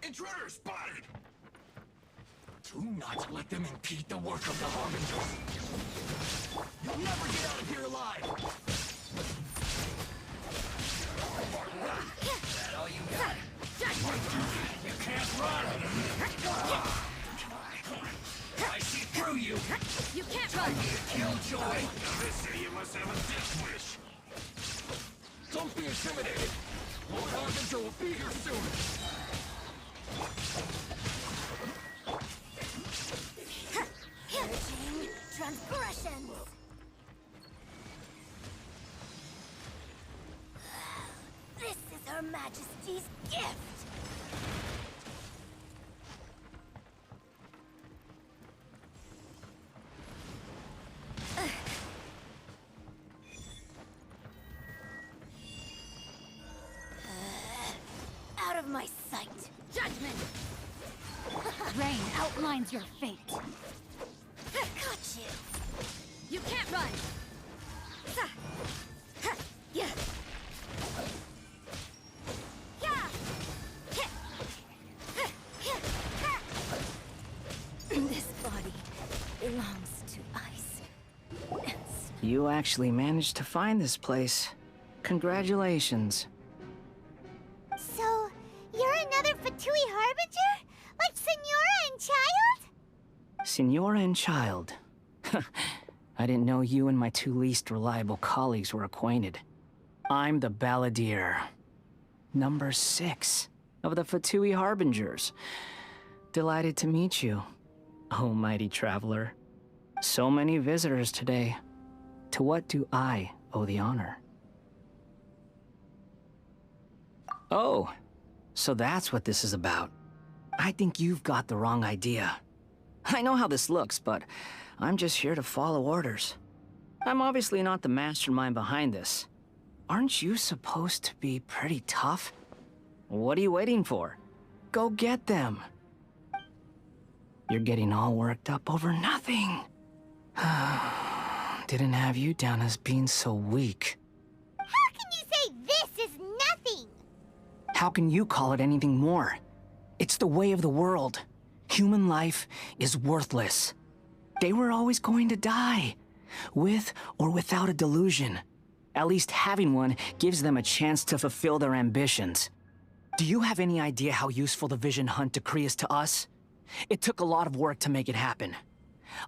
Intruder spotted! Do not let them impede the work of the Harbingers. You'll never get out of here alive! Is that all you got? You can't run! I see through you! You can't run! Killjoy! They say you must have a death wish! Don't be intimidated! Lord Harbinger will be here soon! Purging transgressions! This is Her Majesty's gift! Out of my sight! Judgment! Rain outlines your fate. Got you! You can't run! Yeah! This body belongs to ice. You actually managed to find this place. Congratulations. So, you're another Fatui Harbinger? Like Senora and Child? Senora and Child. I didn't know you and my two least reliable colleagues were acquainted. I'm the Balladeer. Number 6 of the Fatui Harbingers. Delighted to meet you, oh mighty traveler. So many visitors today. To what do I owe the honor? Oh, so that's what this is about. I think you've got the wrong idea. I know how this looks, but I'm just here to follow orders. I'm obviously not the mastermind behind this. Aren't you supposed to be pretty tough? What are you waiting for? Go get them. You're getting all worked up over nothing. Didn't have you down as being so weak. How can you say this is nothing? How can you call it anything more? It's the way of the world. Human life is worthless. They were always going to die, with or without a delusion. At least having one gives them a chance to fulfill their ambitions. Do you have any idea how useful the Vision Hunt decree is to us? It took a lot of work to make it happen.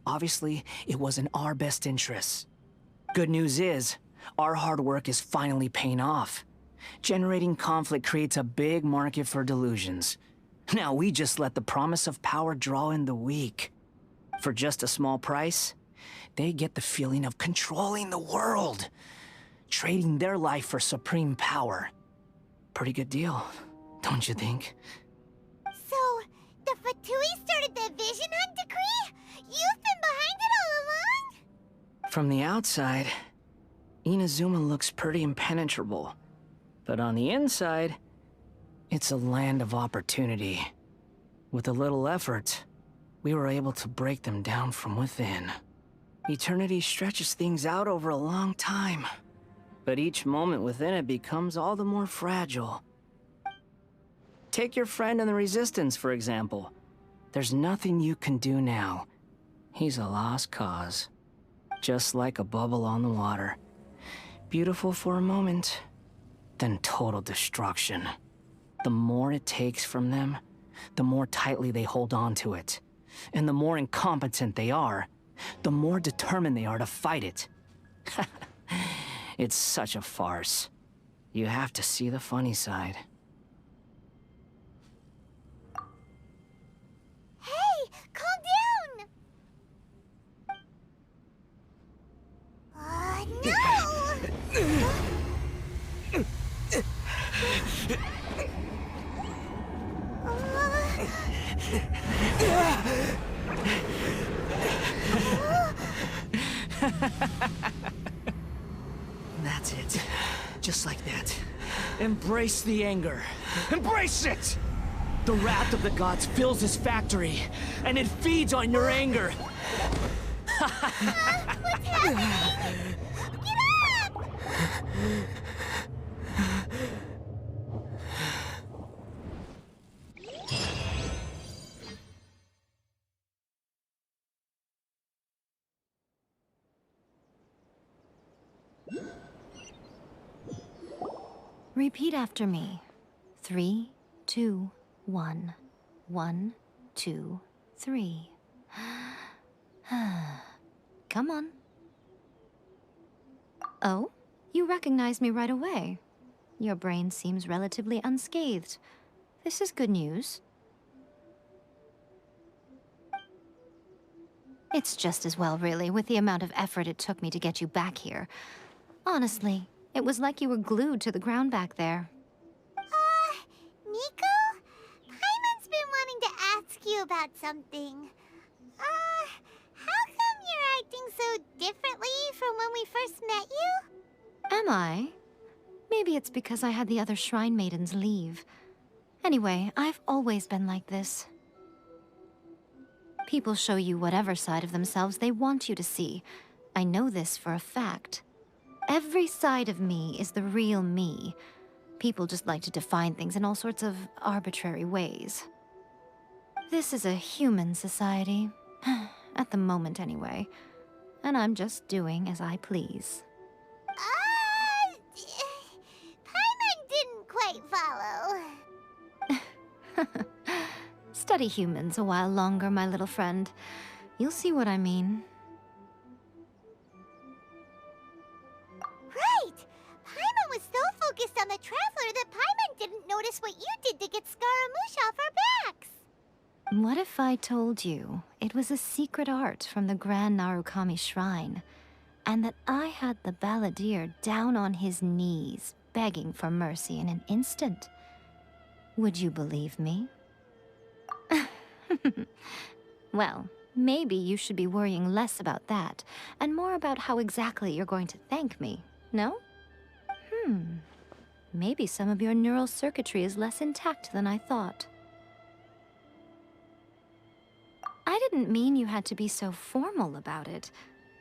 Obviously, it was in our best interests. Good news is, our hard work is finally paying off. Generating conflict creates a big market for delusions. Now we just let the promise of power draw in the weak. For just a small price, they get the feeling of controlling the world. Trading their life for supreme power. Pretty good deal, don't you think? So, the Fatui started the Vision Hunt decree? You've been behind it all along? From the outside, Inazuma looks pretty impenetrable. But on the inside, it's a land of opportunity. With a little effort, we were able to break them down from within. Eternity stretches things out over a long time, but each moment within it becomes all the more fragile. Take your friend in the Resistance, for example. There's nothing you can do now. He's a lost cause. Just like a bubble on the water. Beautiful for a moment, then total destruction. The more it takes from them, the more tightly they hold on to it. And the more incompetent they are, the more determined they are to fight it. It's such a farce. You have to see the funny side. Hey, calm down! No! That's it. Just like that. Embrace the anger. Embrace it! The wrath of the gods fills this factory, and it feeds on your anger. What's happening? Get up! Repeat after me. 3, 2, 1. 1, 2, 3. Come on. Oh, you recognize me right away. Your brain seems relatively unscathed. This is good news. It's just as well, really, with the amount of effort it took me to get you back here. Honestly, it was like you were glued to the ground back there. Miko? Paimon's been wanting to ask you about something. How come you're acting so differently from when we first met you? Am I? Maybe it's because I had the other Shrine Maidens leave. Anyway, I've always been like this. People show you whatever side of themselves they want you to see. I know this for a fact. Every side of me is the real me. People just like to define things in all sorts of arbitrary ways. This is a human society. At the moment, anyway. And I'm just doing as I please. Paimon didn't quite follow. Study humans a while longer, my little friend. You'll see what I mean. Right! Paimon was so focused on the Traveler that Paimon didn't notice what you did to get Scaramouche off our backs. What if I told you it was a secret art from the Grand Narukami Shrine, and that I had the balladeer down on his knees, begging for mercy in an instant? Would you believe me? Well, maybe you should be worrying less about that, and more about how exactly you're going to thank me, no? Maybe some of your neural circuitry is less intact than I thought. I didn't mean you had to be so formal about it.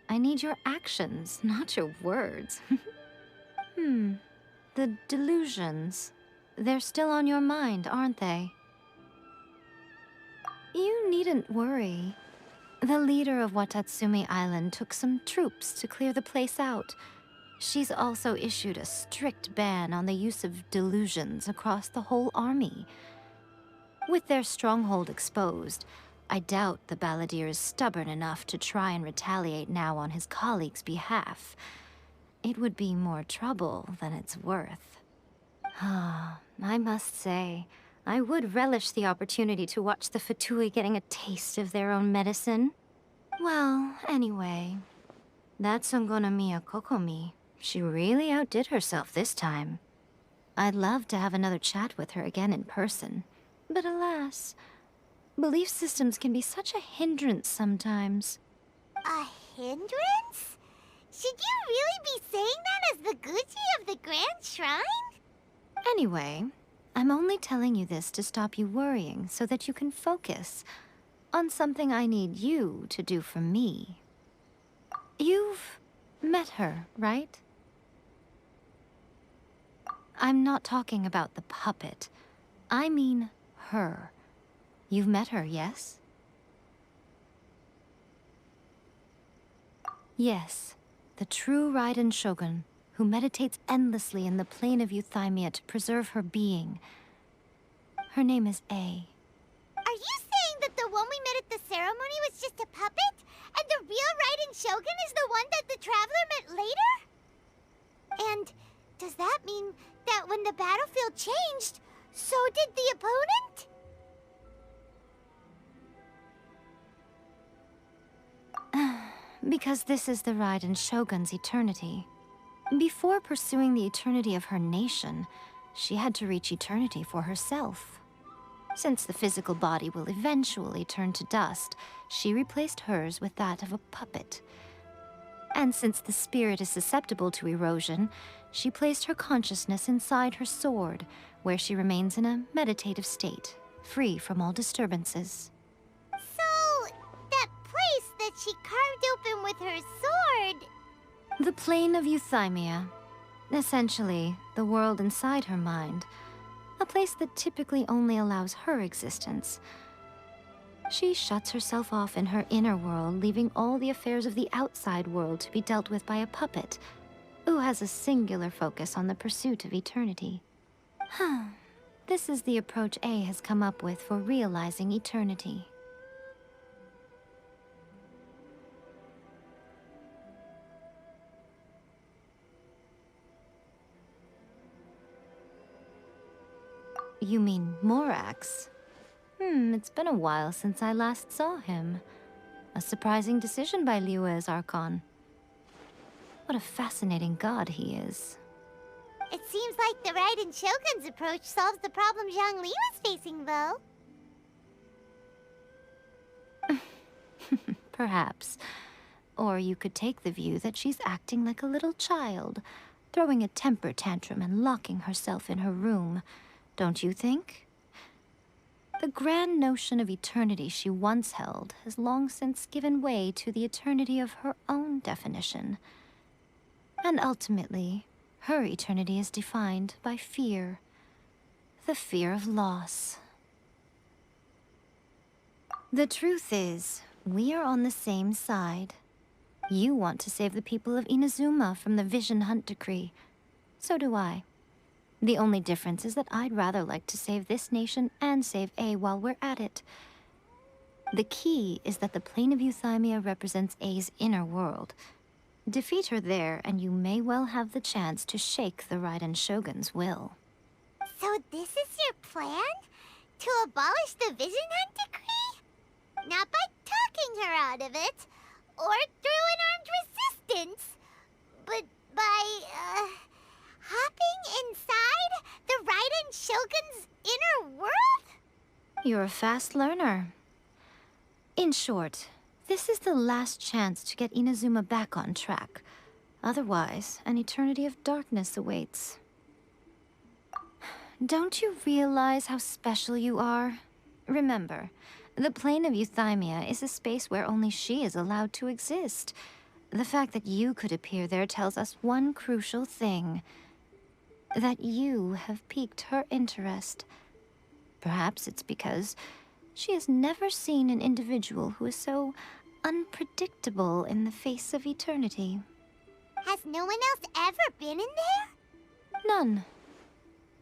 I need your actions, not your words. The delusions. They're still on your mind, aren't they? You needn't worry. The leader of Watatsumi Island took some troops to clear the place out. She's also issued a strict ban on the use of delusions across the whole army. With their stronghold exposed, I doubt the balladeer is stubborn enough to try and retaliate now on his colleagues' behalf. It would be more trouble than it's worth. I must say, I would relish the opportunity to watch the Fatui getting a taste of their own medicine. Well, anyway, that Songonomiya Kokomi, she really outdid herself this time. I'd love to have another chat with her again in person, but alas, belief systems can be such a hindrance sometimes. A hindrance? Should you really be saying that as the Gucci of the Grand Shrine? Anyway, I'm only telling you this to stop you worrying so that you can focus on something I need you to do for me. You've met her, right? I'm not talking about the puppet. I mean her. You've met her, yes? Yes, the true Raiden Shogun, who meditates endlessly in the plane of Euthymia to preserve her being. Her name is A. Are you saying that the one we met at the ceremony was just a puppet? And the real Raiden Shogun is the one that the Traveler met later? And does that mean that when the battlefield changed, so did the opponent? Because this is the Raiden Shogun's eternity. Before pursuing the eternity of her nation, she had to reach eternity for herself. Since the physical body will eventually turn to dust, she replaced hers with that of a puppet. And since the spirit is susceptible to erosion, she placed her consciousness inside her sword, where she remains in a meditative state, free from all disturbances. So, that place that she carved open with her sword... The plane of Euthymia. Essentially, the world inside her mind. A place that typically only allows her existence. She shuts herself off in her inner world, leaving all the affairs of the outside world to be dealt with by a puppet, who has a singular focus on the pursuit of eternity. This is the approach A has come up with for realizing eternity. You mean Morax? It's been a while since I last saw him. A surprising decision by Liyue's Archon. What a fascinating god he is. It seems like the Raiden Shogun's approach solves the problem Zhang Li was facing, though. Perhaps. Or you could take the view that she's acting like a little child, throwing a temper tantrum and locking herself in her room. Don't you think? The grand notion of eternity she once held has long since given way to the eternity of her own definition. And ultimately, her eternity is defined by fear. The fear of loss. The truth is, we are on the same side. You want to save the people of Inazuma from the Vision Hunt decree. So do I. The only difference is that I'd rather like to save this nation and save A while we're at it. The key is that the plane of Euthymia represents A's inner world. Defeat her there, and you may well have the chance to shake the Raiden Shogun's will. So this is your plan? To abolish the Vision Hunt decree? Not by talking her out of it, or through an armed resistance, but by, hopping inside the Raiden Shogun's inner world? You're a fast learner. In short, this is the last chance to get Inazuma back on track. Otherwise, an eternity of darkness awaits. Don't you realize how special you are? Remember, the plane of Euthymia is a space where only she is allowed to exist. The fact that you could appear there tells us one crucial thing. That you have piqued her interest. Perhaps it's because she has never seen an individual who is so unpredictable in the face of eternity. Has no one else ever been in there? None.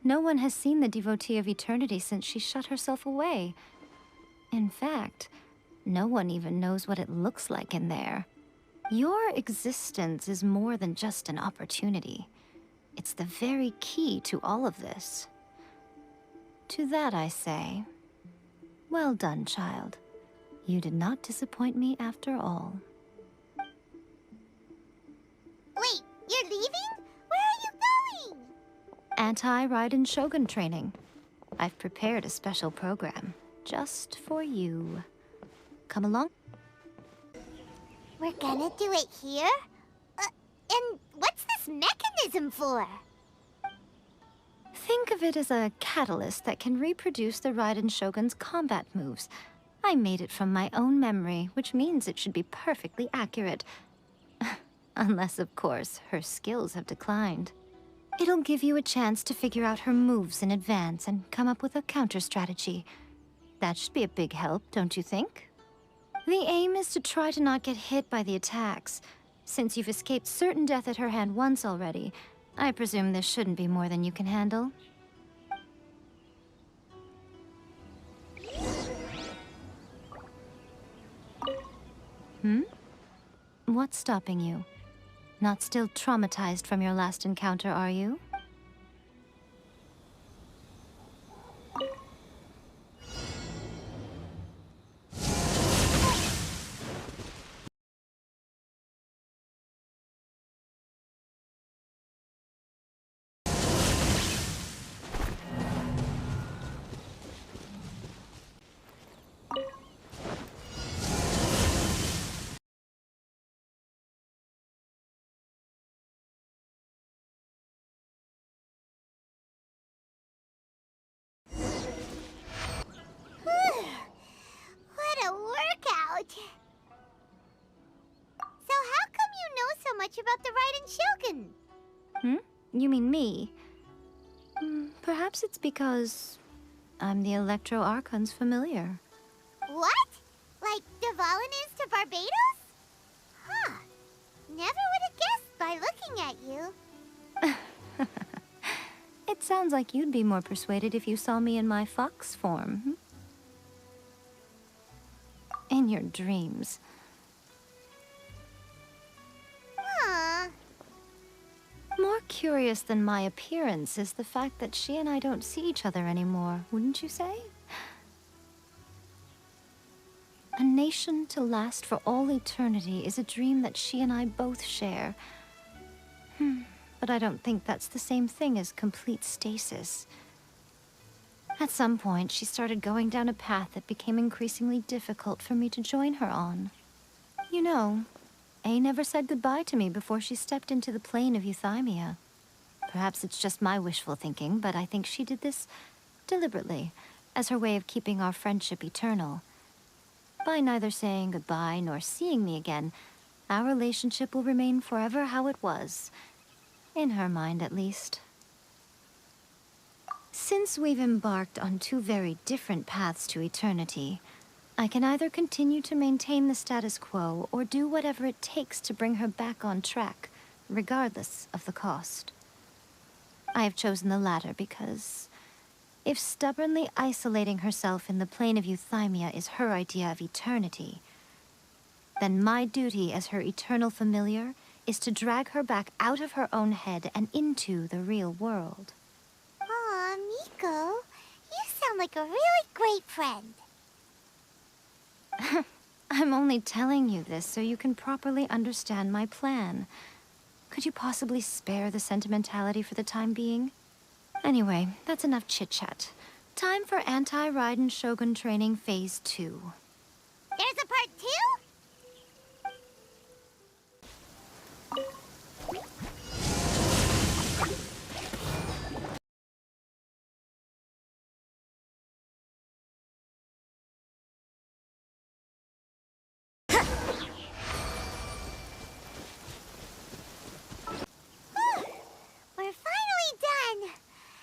No one has seen the devotee of eternity since she shut herself away. In fact, no one even knows what it looks like in there. Your existence is more than just an opportunity. It's the very key to all of this. To that I say, well done, child. You did not disappoint me after all. Wait, you're leaving? Where are you going? Anti-Raiden Shogun training. I've prepared a special program, just for you. Come along. We're gonna do it here? And what's this mechanism for? Think of it as a catalyst that can reproduce the Raiden Shogun's combat moves. I made it from my own memory, which means it should be perfectly accurate. Unless, of course, her skills have declined. It'll give you a chance to figure out her moves in advance and come up with a counter-strategy. That should be a big help, don't you think? The aim is to try to not get hit by the attacks. Since you've escaped certain death at her hand once already, I presume this shouldn't be more than you can handle. What's stopping you? Not still traumatized from your last encounter, are you? What a workout! So how come you know so much about the Raiden Shogun? You mean me? Perhaps it's because I'm the Electro Archon's familiar. What? Like Dvalin is to Barbados? Huh. Never would have guessed by looking at you. It sounds like you'd be more persuaded if you saw me in my fox form. In your dreams. Aw. More curious than my appearance is the fact that she and I don't see each other anymore, wouldn't you say? A nation to last for all eternity is a dream that she and I both share. But I don't think that's the same thing as complete stasis. At some point, she started going down a path that became increasingly difficult for me to join her on. You know, A never said goodbye to me before she stepped into the plane of euthymia. Perhaps it's just my wishful thinking, but I think she did this deliberately, as her way of keeping our friendship eternal. By neither saying goodbye nor seeing me again, our relationship will remain forever how it was. In her mind, at least. Since we've embarked on two very different paths to eternity, I can either continue to maintain the status quo or do whatever it takes to bring her back on track, regardless of the cost. I have chosen the latter because if stubbornly isolating herself in the plane of euthymia is her idea of eternity, then my duty as her eternal familiar is to drag her back out of her own head and into the real world. Aw, Miko, you sound like a really great friend. I'm only telling you this so you can properly understand my plan. Could you possibly spare the sentimentality for the time being? Anyway, that's enough chit-chat. Time for Anti-Raiden Shogun Training Phase 2. There's a part 2? We're finally done.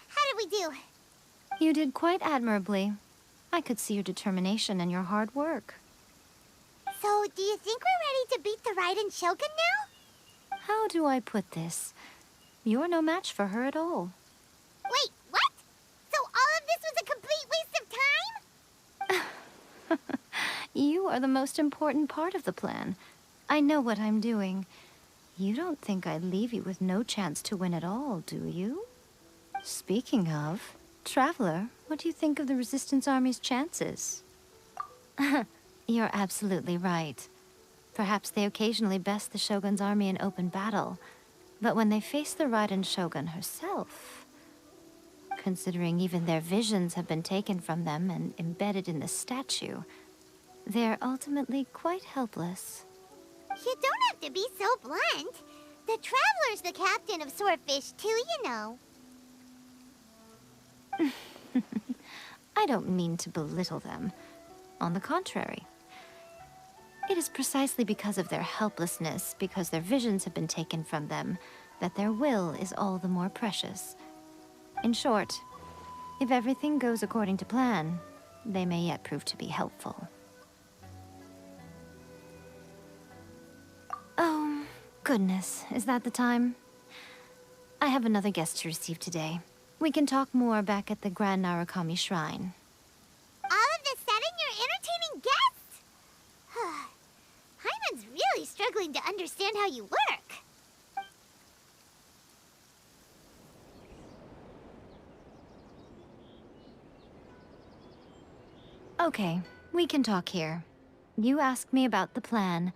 How did we do? You did quite admirably. I could see your determination and your hard work. So, do you think we're ready to beat the Raiden Shogun now? How do I put this? You're no match for her at all. Wait, what? So all of this was a complete waste of time? You are the most important part of the plan. I know what I'm doing. You don't think I'd leave you with no chance to win at all, do you? Speaking of, Traveler, what do you think of the Resistance Army's chances? You're absolutely right. Perhaps they occasionally best the Shogun's army in open battle, but when they face the Raiden Shogun herself, considering even their visions have been taken from them and embedded in the statue, they're ultimately quite helpless. You don't have to be so blunt. The Traveler's the captain of Swordfish too, you know. I don't mean to belittle them. On the contrary. It is precisely because of their helplessness, because their visions have been taken from them, that their will is all the more precious. In short, if everything goes according to plan, they may yet prove to be helpful. Oh, goodness, is that the time? I have another guest to receive today. We can talk more back at the Grand Narukami Shrine. All of a sudden, you're entertaining guests? Hyman's really struggling to understand how you work. Okay, we can talk here. You asked me about the plan.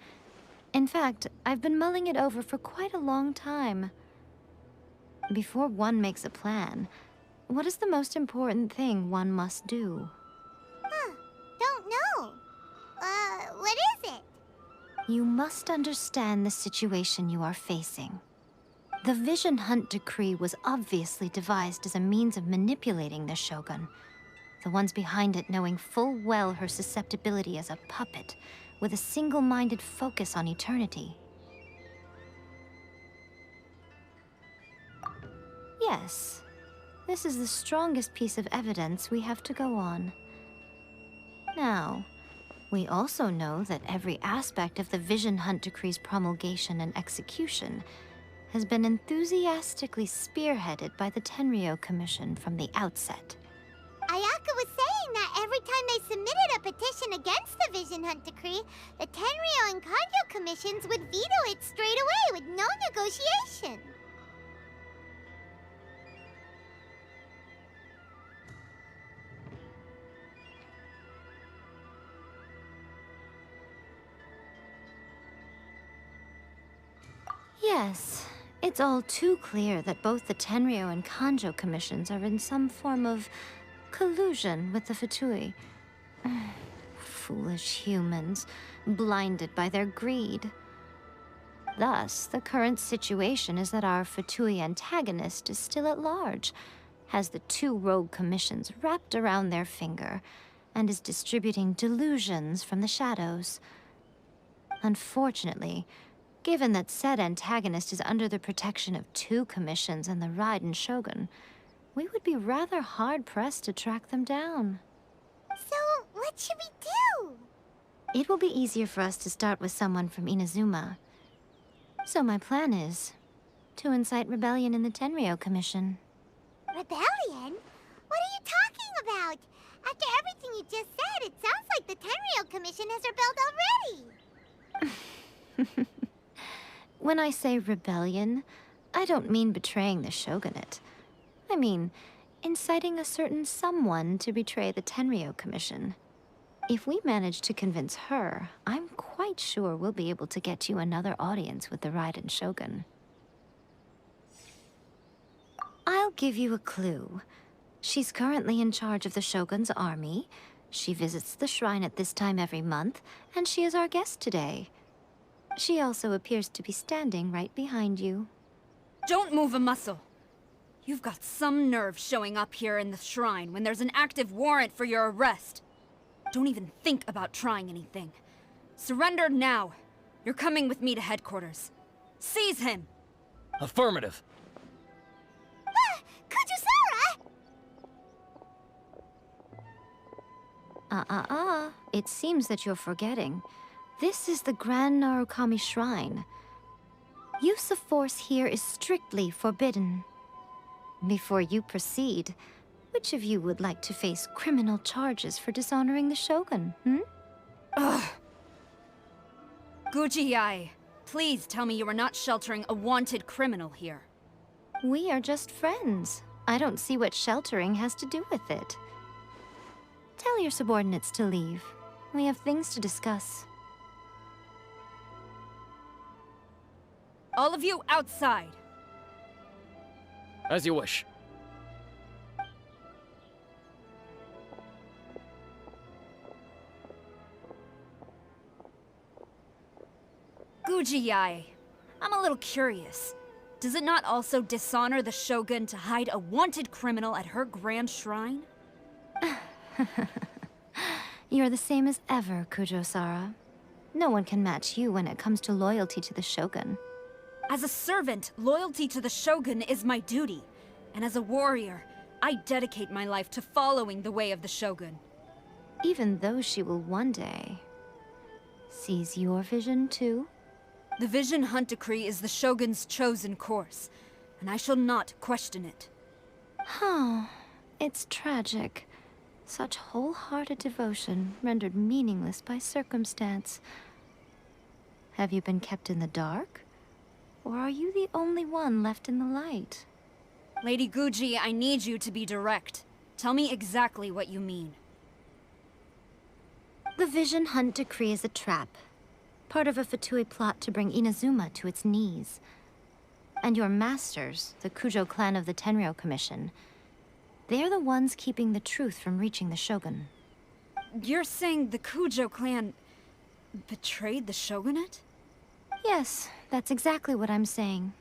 In fact, I've been mulling it over for quite a long time. Before one makes a plan, what is the most important thing one must do? Don't know. What is it? You must understand the situation you are facing. The Vision Hunt Decree was obviously devised as a means of manipulating the Shogun, the ones behind it knowing full well her susceptibility as a puppet, with a single-minded focus on eternity. Yes, this is the strongest piece of evidence we have to go on. Now, we also know that every aspect of the Vision Hunt Decree's promulgation and execution has been enthusiastically spearheaded by the Tenryou Commission from the outset. Ayaka was saying that every time they submitted a petition against the Vision Hunt Decree, the Tenryou and Kanjo commissions would veto it straight away with no negotiation. Yes, it's all too clear that both the Tenryou and Kanjo commissions are in some form of collusion with the Fatui. Foolish humans, blinded by their greed. Thus, the current situation is that our Fatui antagonist is still at large, has the two rogue commissions wrapped around their finger, and is distributing delusions from the shadows. Unfortunately, given that said antagonist is under the protection of two commissions and the Raiden Shogun, we would be rather hard-pressed to track them down. So, what should we do? It will be easier for us to start with someone from Inazuma. So my plan is to incite rebellion in the Tenryou Commission. Rebellion? What are you talking about? After everything you just said, it sounds like the Tenryou Commission has rebelled already. When I say rebellion, I don't mean betraying the shogunate. I mean, inciting a certain someone to betray the Tenryou Commission. If we manage to convince her, I'm quite sure we'll be able to get you another audience with the Raiden Shogun. I'll give you a clue. She's currently in charge of the Shogun's army. She visits the shrine at this time every month, and she is our guest today. She also appears to be standing right behind you. Don't move a muscle. You've got some nerve showing up here in the shrine when there's an active warrant for your arrest. Don't even think about trying anything. Surrender now. You're coming with me to headquarters. Seize him! Affirmative. Kujusara! It seems that you're forgetting. This is the Grand Narukami Shrine. Use of force here is strictly forbidden. Before you proceed, which of you would like to face criminal charges for dishonoring the Shogun, Ugh. Guji-ai, please tell me you are not sheltering a wanted criminal here. We are just friends. I don't see what sheltering has to do with it. Tell your subordinates to leave. We have things to discuss. All of you outside. As you wish. Guji-ai, I'm a little curious. Does it not also dishonor the Shogun to hide a wanted criminal at her grand shrine? You're the same as ever, Kujo-sara. No one can match you when it comes to loyalty to the Shogun. As a servant, loyalty to the Shogun is my duty. And as a warrior, I dedicate my life to following the way of the Shogun. Even though she will one day seize your vision too? The Vision Hunt Decree is the Shogun's chosen course, and I shall not question it. It's tragic. Such wholehearted devotion rendered meaningless by circumstance. Have you been kept in the dark? Or are you the only one left in the light? Lady Guji, I need you to be direct. Tell me exactly what you mean. The Vision Hunt Decree is a trap. Part of a Fatui plot to bring Inazuma to its knees. And your masters, the Kujo clan of the Tenryou Commission, they're the ones keeping the truth from reaching the Shogun. You're saying the Kujo clan betrayed the Shogunate? Yes, that's exactly what I'm saying.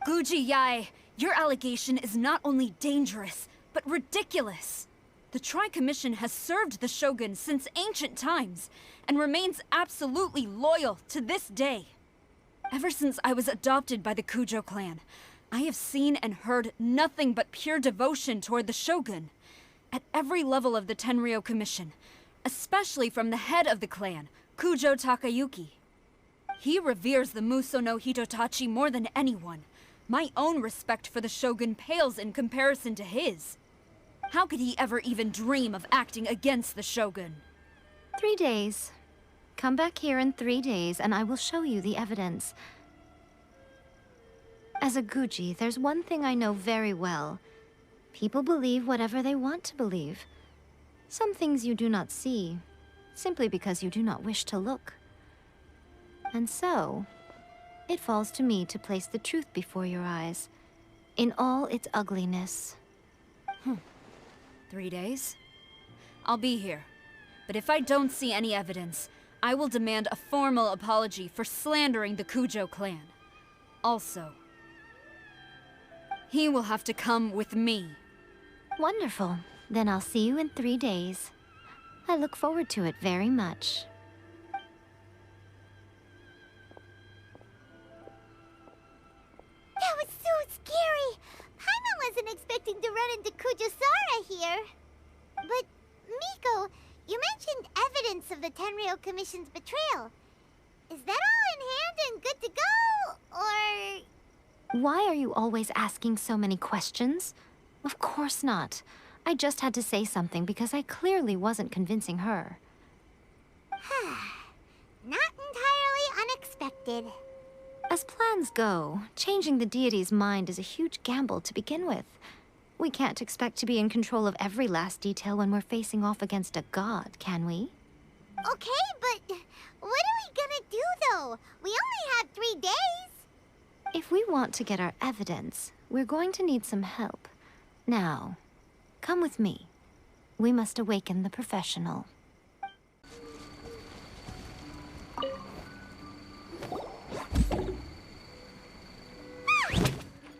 Guji-ai, your allegation is not only dangerous, but ridiculous. The Tri-Commission has served the Shogun since ancient times, and remains absolutely loyal to this day. Ever since I was adopted by the Kujo clan, I have seen and heard nothing but pure devotion toward the Shogun. At every level of the Tenryou Commission, especially from the head of the clan, Kujo Takayuki. He reveres the Muso no Hitotachi more than anyone. My own respect for the Shogun pales in comparison to his. How could he ever even dream of acting against the Shogun? 3 days. Come back here in 3 days and I will show you the evidence. As a Guji, there's one thing I know very well. People believe whatever they want to believe. Some things you do not see, simply because you do not wish to look. And so, it falls to me to place the truth before your eyes, in all its ugliness. 3 days? I'll be here. But if I don't see any evidence, I will demand a formal apology for slandering the Kujo clan. Also, he will have to come with me. Wonderful. Then I'll see you in 3 days. I look forward to it very much. That was so scary! Paimon wasn't expecting to run into Kujosara here. But, Miko, you mentioned evidence of the Tenryou Commission's betrayal. Is that all in hand and good to go, or...? Why are you always asking so many questions? Of course not. I just had to say something because I clearly wasn't convincing her. Not entirely unexpected. As plans go, changing the deity's mind is a huge gamble to begin with. We can't expect to be in control of every last detail when we're facing off against a god, can we? Okay, but what are we gonna do, though? We only have 3 days. If we want to get our evidence, we're going to need some help. Now, come with me. We must awaken the professional.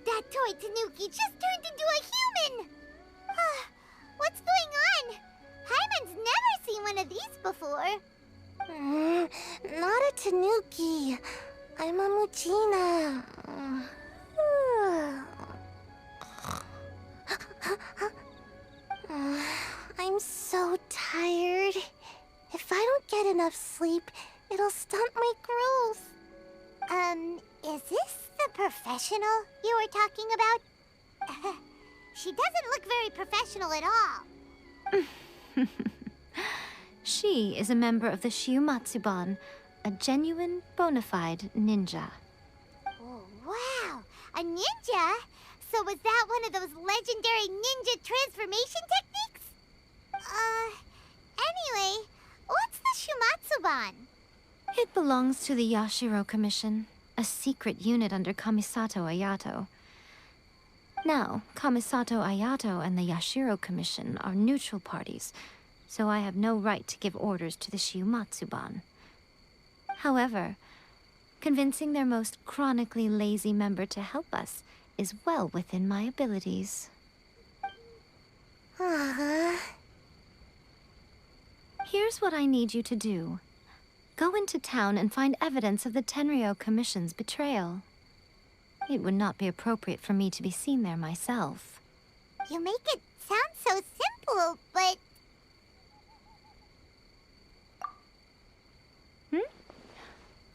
That toy Tanuki just turned into a human! What's going on? Paimon's never seen one of these before. Not a Tanuki. I'm a Muchina. I'm so tired. If I don't get enough sleep, it'll stunt my growth. Is this the professional you were talking about? She doesn't look very professional at all. She is a member of the Shiumatsuban, a genuine, bona fide ninja. Oh, wow! A ninja? So was that one of those legendary ninja transformation techniques? Anyway, what's the Shumatsuban? It belongs to the Yashiro Commission, a secret unit under Kamisato Ayato. Now, Kamisato Ayato and the Yashiro Commission are neutral parties, so I have no right to give orders to the Shiumatsuban. However, convincing their most chronically lazy member to help us is well within my abilities. Here's what I need you to do. Go into town and find evidence of the Tenryou Commission's betrayal. It would not be appropriate for me to be seen there myself. You make it sound so simple, but...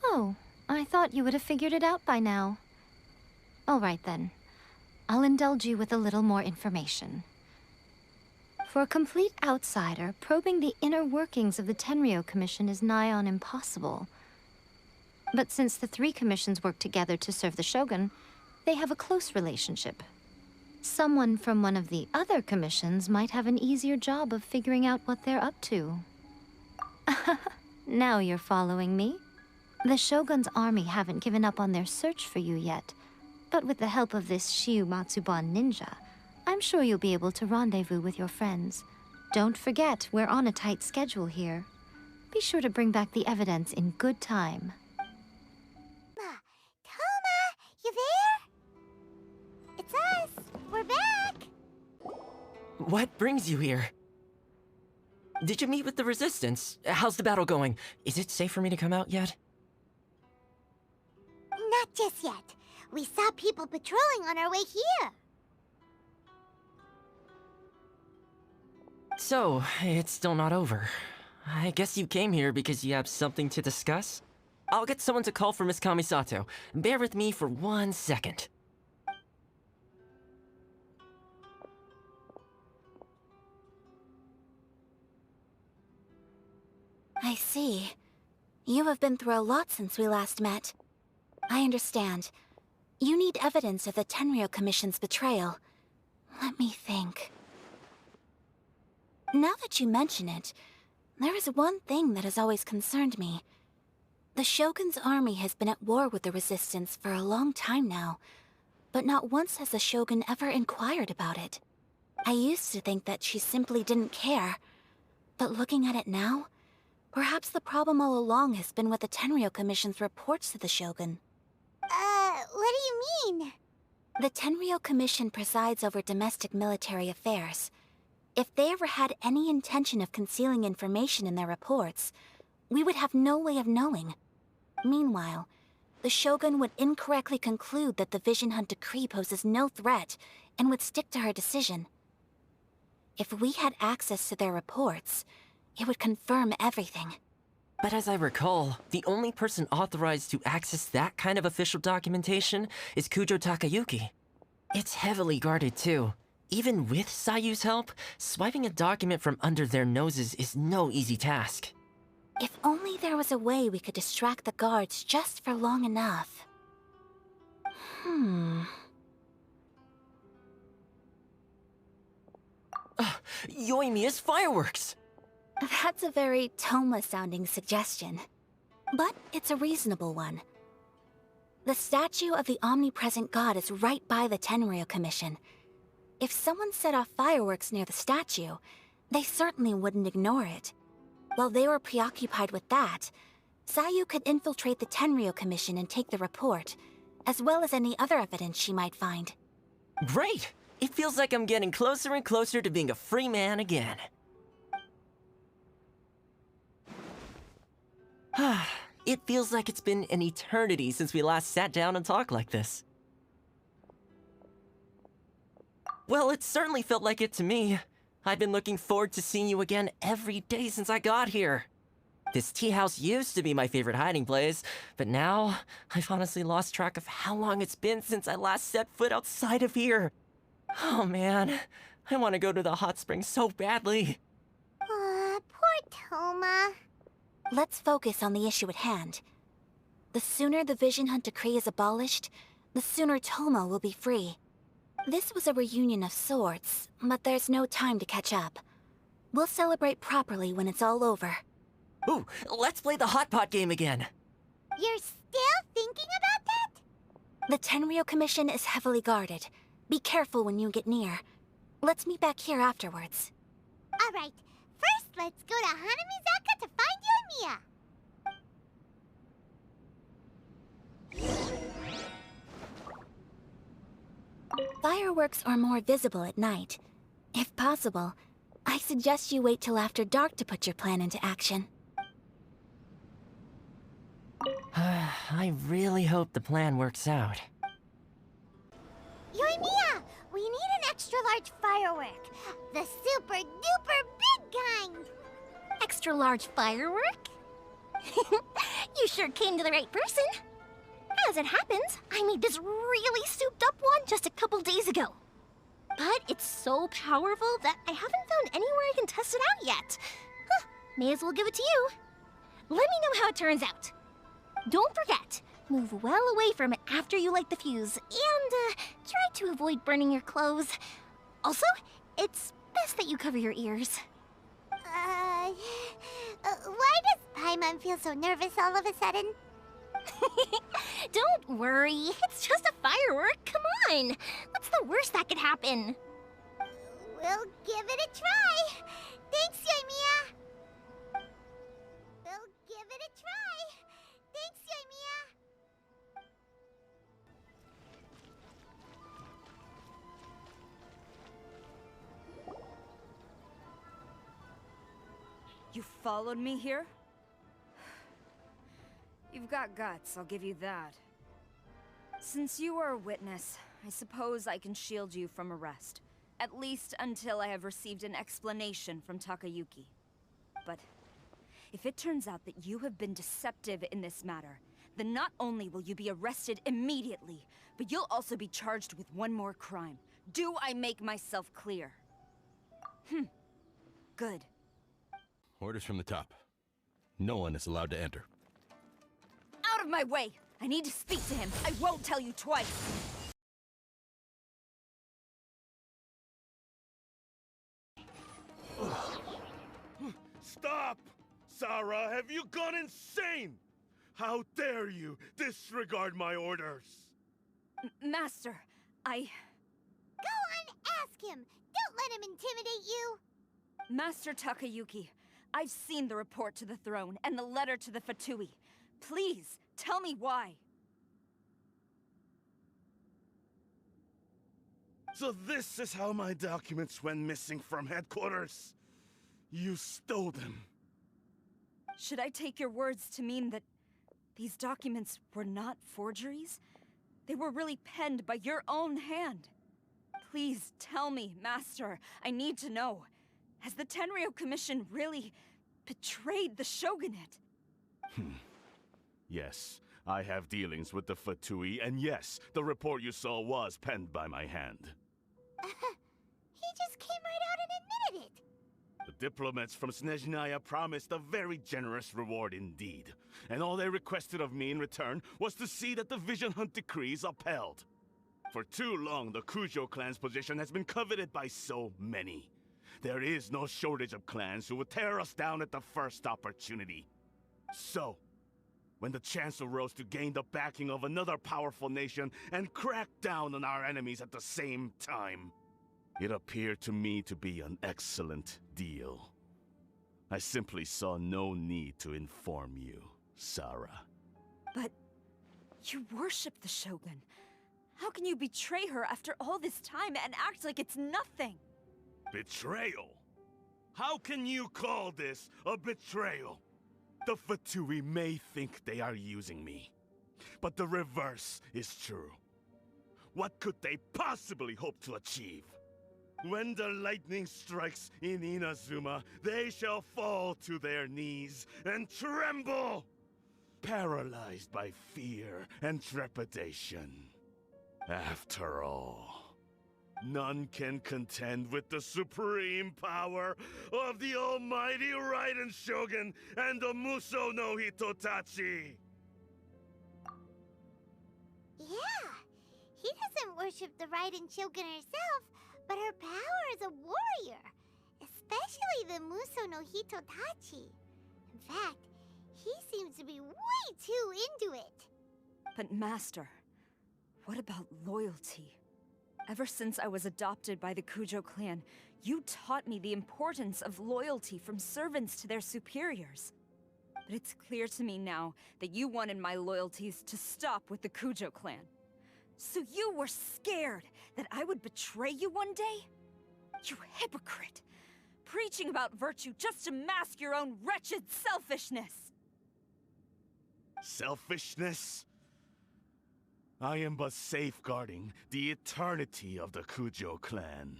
Oh, I thought you would have figured it out by now. All right then. I'll indulge you with a little more information. For a complete outsider, probing the inner workings of the Tenryou Commission is nigh on impossible. But since the 3 commissions work together to serve the Shogun, they have a close relationship. Someone from one of the other commissions might have an easier job of figuring out what they're up to. Now you're following me. The Shogun's army haven't given up on their search for you yet, but with the help of this Shiumatsuban ninja, I'm sure you'll be able to rendezvous with your friends. Don't forget, we're on a tight schedule here. Be sure to bring back the evidence in good time. Toma, you there? It's us. We're back. What brings you here? Did you meet with the Resistance? How's the battle going? Is it safe for me to come out yet? Not just yet. We saw people patrolling on our way here. So, it's still not over. I guess you came here because you have something to discuss? I'll get someone to call for Miss Kamisato. Bear with me for 1 second. I see. You have been through a lot since we last met. I understand. You need evidence of the Tenryou Commission's betrayal. Let me think. Now that you mention it, there is one thing that has always concerned me. The Shogun's army has been at war with the Resistance for a long time now, but not once has the Shogun ever inquired about it. I used to think that she simply didn't care, but looking at it now, perhaps the problem all along has been with the Tenryou Commission's reports to the Shogun. What do you mean? The Tenryou Commission presides over domestic military affairs. If they ever had any intention of concealing information in their reports, we would have no way of knowing. Meanwhile, the Shogun would incorrectly conclude that the Vision Hunt decree poses no threat and would stick to her decision. If we had access to their reports, it would confirm everything. But as I recall, the only person authorized to access that kind of official documentation is Kujo Takayuki. It's heavily guarded too. Even with Sayu's help, swiping a document from under their noses is no easy task. If only there was a way we could distract the guards just for long enough. Yoimiya's fireworks! That's a very Toma-sounding suggestion. But it's a reasonable one. The statue of the omnipresent god is right by the Tenryou Commission. If someone set off fireworks near the statue, they certainly wouldn't ignore it. While they were preoccupied with that, Sayu could infiltrate the Tenryou Commission and take the report, as well as any other evidence she might find. Great! It feels like I'm getting closer and closer to being a free man again. It feels like it's been an eternity since we last sat down and talked like this. Well, it certainly felt like it to me. I've been looking forward to seeing you again every day since I got here. This tea house used to be my favorite hiding place, but now I've honestly lost track of how long it's been since I last set foot outside of here. Oh man, I want to go to the hot springs so badly. Poor Toma. Let's focus on the issue at hand. The sooner the Vision Hunt decree is abolished, the sooner Toma will be free. This was a reunion of sorts, but there's no time to catch up. We'll celebrate properly when it's all over. Ooh, let's play the hot pot game again. You're still thinking about that? The Tenryou Commission is heavily guarded. Be careful when you get near. Let's meet back here afterwards. Alright, first let's go to Hanamizaka to find Yoimiya. Fireworks are more visible at night. If possible, I suggest you wait till after dark to put your plan into action. I really hope the plan works out. Yoimiya, we need an extra large firework. The super duper big kind. Extra large firework? You sure came to the right person. As it happens, I made this really souped up one just a couple days ago. But it's so powerful that I haven't found anywhere I can test it out yet. May as well give it to you. Let me know how it turns out. Don't forget, move well away from it after you light the fuse, and try to avoid burning your clothes. Also, it's best that you cover your ears. Why does Paimon feel so nervous all of a sudden? Don't worry, it's just a firework. Come on, what's the worst that could happen? We'll give it a try. Thanks, Yoimiya. We'll give it a try. Thanks, Yoimiya. You followed me here? You've got guts, I'll give you that. Since you are a witness, I suppose I can shield you from arrest. At least until I have received an explanation from Takayuki. But if it turns out that you have been deceptive in this matter, then not only will you be arrested immediately, but you'll also be charged with one more crime. Do I make myself clear? Good. Orders from the top. No one is allowed to enter. Out of my way! I need to speak to him. I won't tell you twice. Stop! Sarah, have you gone insane? How dare you disregard my orders? Master, Go and ask him! Don't let him intimidate you! Master Takayuki, I've seen the report to the throne and the letter to the Fatui. Please, tell me why. So this is how my documents went missing from headquarters? You stole them. Should I take your words to mean that these documents were not forgeries? They were really penned by your own hand. Please tell me, Master. I need to know. Has the Tenryou Commission really betrayed the Shogunate? Yes, I have dealings with the Fatui, and yes, the report you saw was penned by my hand. He just came right out and admitted it! The diplomats from Snezhnaya promised a very generous reward indeed, and all they requested of me in return was to see that the Vision Hunt decree is upheld. For too long, the Kujo clan's position has been coveted by so many. There is no shortage of clans who would tear us down at the first opportunity. So, when the chance arose to gain the backing of another powerful nation and crack down on our enemies at the same time, it appeared to me to be an excellent deal. I simply saw no need to inform you, Sarah. But you worship the Shogun. How can you betray her after all this time and act like it's nothing? Betrayal? How can you call this a betrayal? The Fatui may think they are using me, but the reverse is true. What could they possibly hope to achieve? When the lightning strikes in Inazuma, they shall fall to their knees and tremble, paralyzed by fear and trepidation. After all, none can contend with the supreme power of the almighty Raiden Shogun and the Muso no Hitotachi! Yeah, he doesn't worship the Raiden Shogun herself, but her power as a warrior, especially the Muso no Hitotachi. In fact, he seems to be way too into it. But Master, what about loyalty? Ever since I was adopted by the Kujo clan, you taught me the importance of loyalty from servants to their superiors. But it's clear to me now that you wanted my loyalties to stop with the Kujo clan. So you were scared that I would betray you one day? You hypocrite! Preaching about virtue just to mask your own wretched selfishness! Selfishness? I am but safeguarding the eternity of the Kujo clan.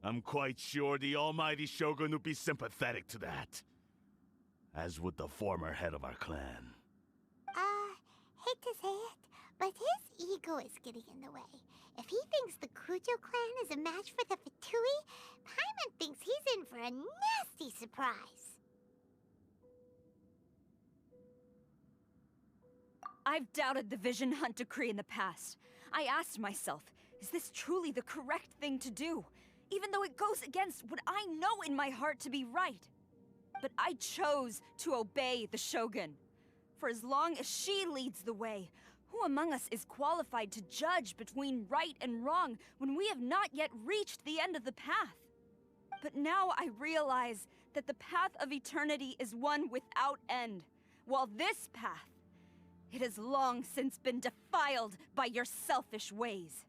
I'm quite sure the almighty Shogun would be sympathetic to that. As would the former head of our clan. Hate to say it, but his ego is getting in the way. If he thinks the Kujo clan is a match for the Fatui, Paimon thinks he's in for a nasty surprise. I've doubted the Vision Hunt decree in the past. I asked myself, is this truly the correct thing to do? Even though it goes against what I know in my heart to be right. But I chose to obey the Shogun. For as long as she leads the way, who among us is qualified to judge between right and wrong when we have not yet reached the end of the path? But now I realize that the path of eternity is one without end, while this path, it has long since been defiled by your selfish ways.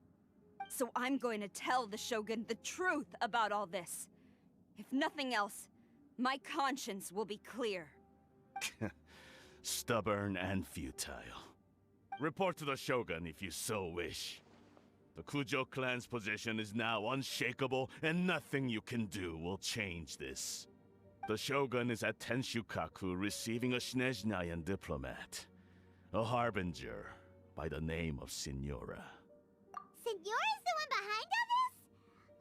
So I'm going to tell the Shogun the truth about all this. If nothing else, my conscience will be clear. Stubborn and futile. Report to the Shogun if you so wish. The Kujo clan's position is now unshakable, and nothing you can do will change this. The Shogun is at Tenshukaku receiving a Snezhnayan diplomat. A Harbinger by the name of Signora. Signora's the one behind all this?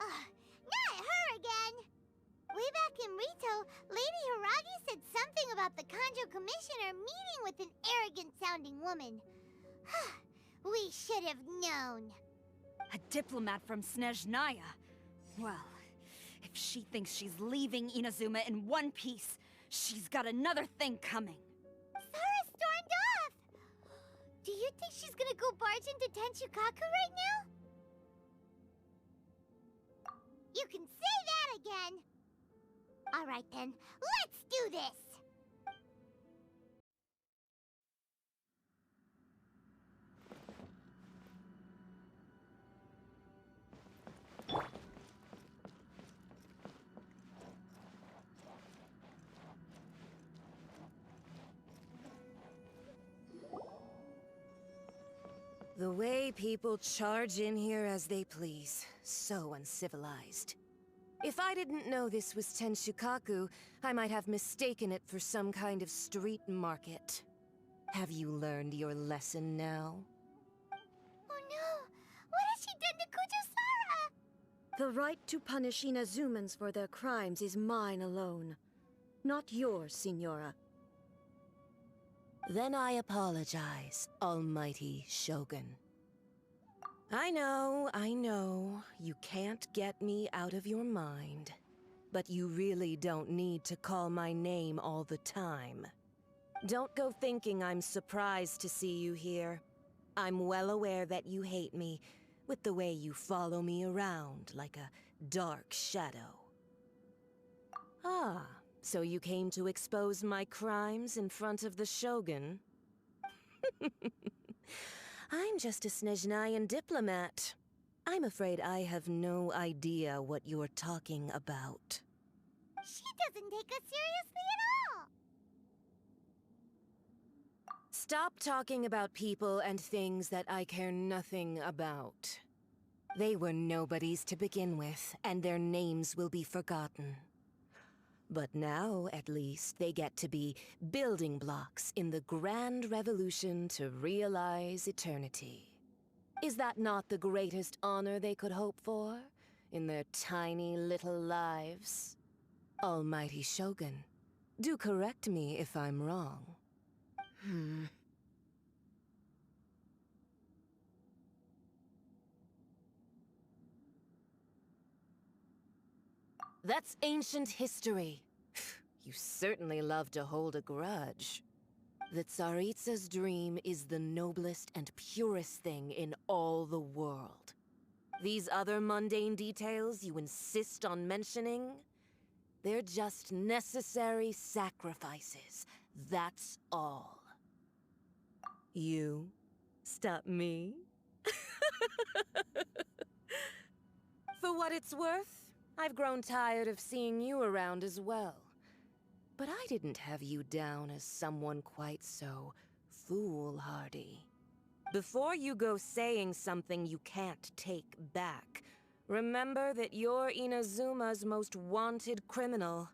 Ugh, not her again! Way back in Rito, Lady Hiragi said something about the Kanjo Commissioner meeting with an arrogant-sounding woman. We should have known. A diplomat from Snezhnaya. Well, if she thinks she's leaving Inazuma in one piece, she's got another thing coming. Sara stormed off! Do you think she's gonna go barge into Tenshukaku right now? You can say that again! Alright then, let's do this! The way people charge in here as they please. So uncivilized. If I didn't know this was Tenshukaku, I might have mistaken it for some kind of street market. Have you learned your lesson now? Oh no! What has she done to Kujo-Sara? The right to punish Inazumans for their crimes is mine alone. Not yours, Signora. Then I apologize, Almighty Shogun. I know, you can't get me out of your mind. But you really don't need to call my name all the time. Don't go thinking I'm surprised to see you here. I'm well aware that you hate me, with the way you follow me around like a dark shadow. Ah, so you came to expose my crimes in front of the Shogun? I'm just a Snezhnayan diplomat. I'm afraid I have no idea what you're talking about. She doesn't take us seriously at all! Stop talking about people and things that I care nothing about. They were nobodies to begin with, and their names will be forgotten. But now, at least, they get to be building blocks in the grand revolution to realize eternity. Is that not the greatest honor they could hope for in their tiny little lives? Almighty Shogun, do correct me if I'm wrong. That's ancient history. You certainly love to hold a grudge. The Tsaritsa's dream is the noblest and purest thing in all the world. These other mundane details you insist on mentioning, they're just necessary sacrifices. That's all. You stop me? For what it's worth, I've grown tired of seeing you around as well. But I didn't have you down as someone quite so foolhardy. Before you go saying something you can't take back, remember that you're Inazuma's most wanted criminal.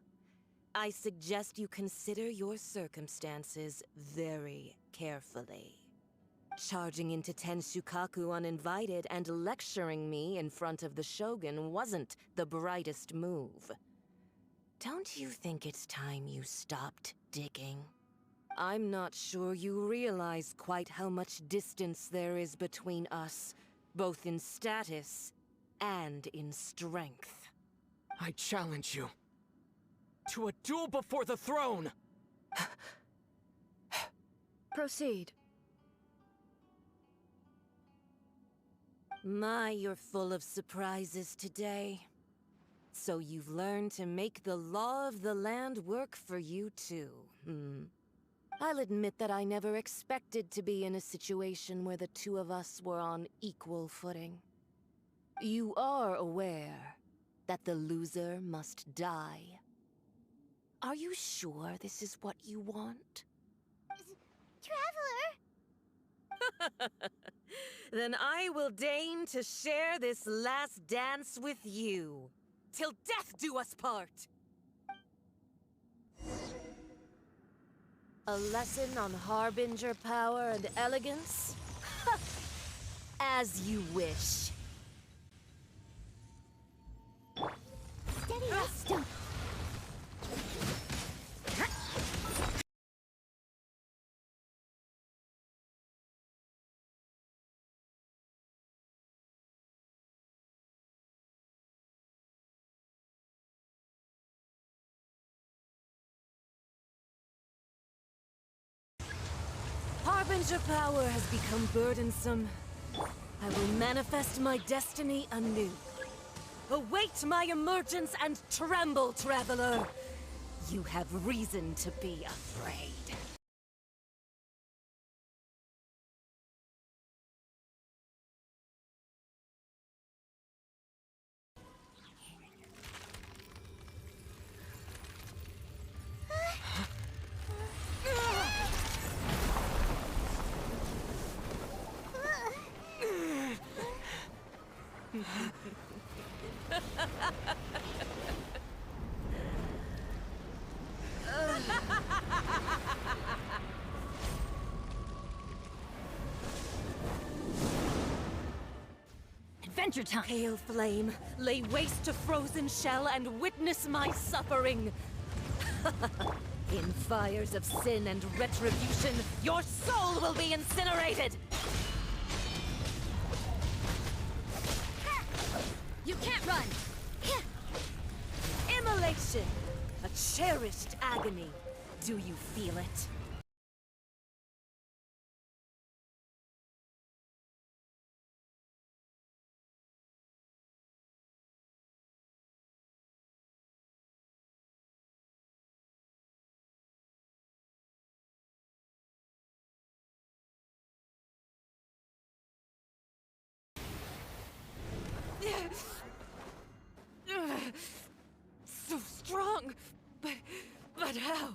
I suggest you consider your circumstances very carefully. Charging into Tenshukaku uninvited and lecturing me in front of the Shogun wasn't the brightest move. Don't you think it's time you stopped digging? I'm not sure you realize quite how much distance there is between us, both in status and in strength. I challenge you to a duel before the throne! Proceed. My, you're full of surprises today. So you've learned to make the law of the land work for you too, I'll admit that I never expected to be in a situation where the two of us were on equal footing. You are aware that the loser must die. Are you sure this is what you want? Traveler! Then I will deign to share this last dance with you. Till death do us part! A lesson on Harbinger power and elegance? As you wish. Steady as stone. Harbinger power has become burdensome. I will manifest my destiny anew. Await my emergence and tremble, traveler. You have reason to be afraid. Adventure time! Pale flame, lay waste to frozen shell and witness my suffering. In fires of sin and retribution, your soul will be incinerated! You can't run! Immolation! A cherished agony. Do you feel it? So strong, but how?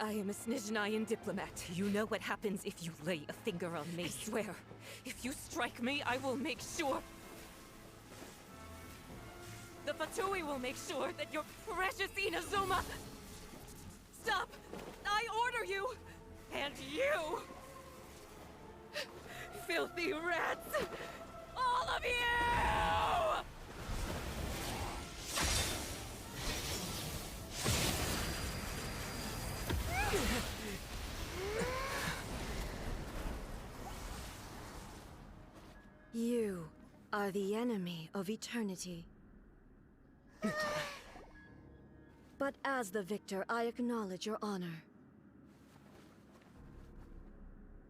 I am a Snezhnayan diplomat. You know what happens if you lay a finger on me. I swear, if you strike me, I will make sure... The Fatui will make sure that your precious Inazuma... Stop! I order you! And you! Filthy rats! All of you! You are the enemy of eternity. But as the victor, I acknowledge your honor.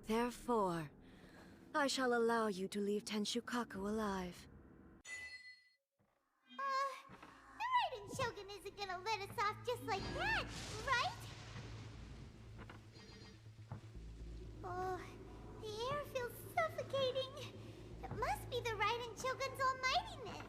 Therefore, I shall allow you to leave Tenshukaku alive. The Raiden Shogun isn't gonna let us off just like that, right? Oh, the air feels suffocating. It must be the Raiden Shogun's almightiness.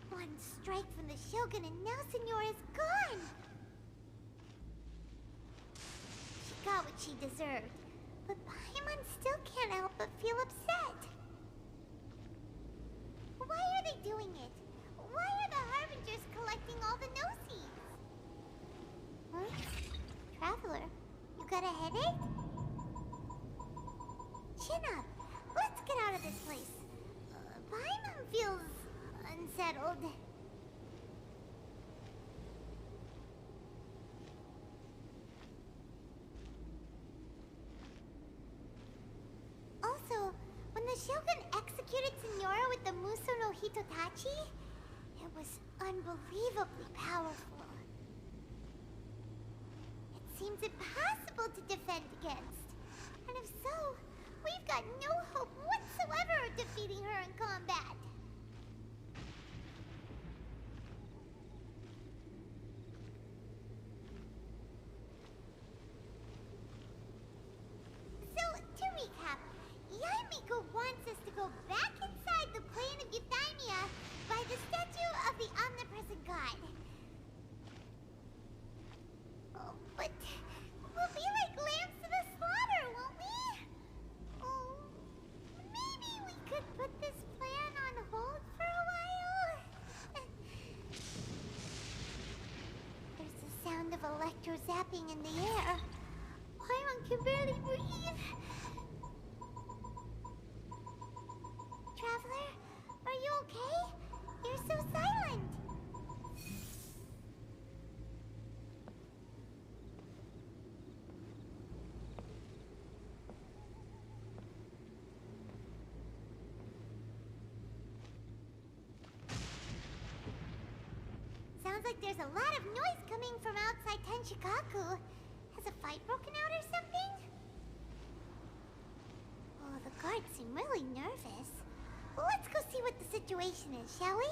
One strike from the Shogun and now Senyora's gone! She got what she deserved, but Paimon still can't help but feel upset. Why are they doing it? Why are the Harbingers collecting all the no-seeds? Huh? Traveler, you got a headache? Chin up. Let's get out of this place. Paimon feels unsettled. Also, when the Shogun executed Senyora with the Muso no Hitotachi, it was unbelievably powerful. It seems impossible to defend against. And if so, we've got no hope whatsoever of defeating her in combat. electro-zapping in the air. Paimon can barely breathe. Traveler, are you okay? You're so silent. Sounds like there's a lot of noise coming from outside Tenshikaku. Has a fight broken out or something? Oh, the guards seem really nervous. Well, let's go see what the situation is, shall we?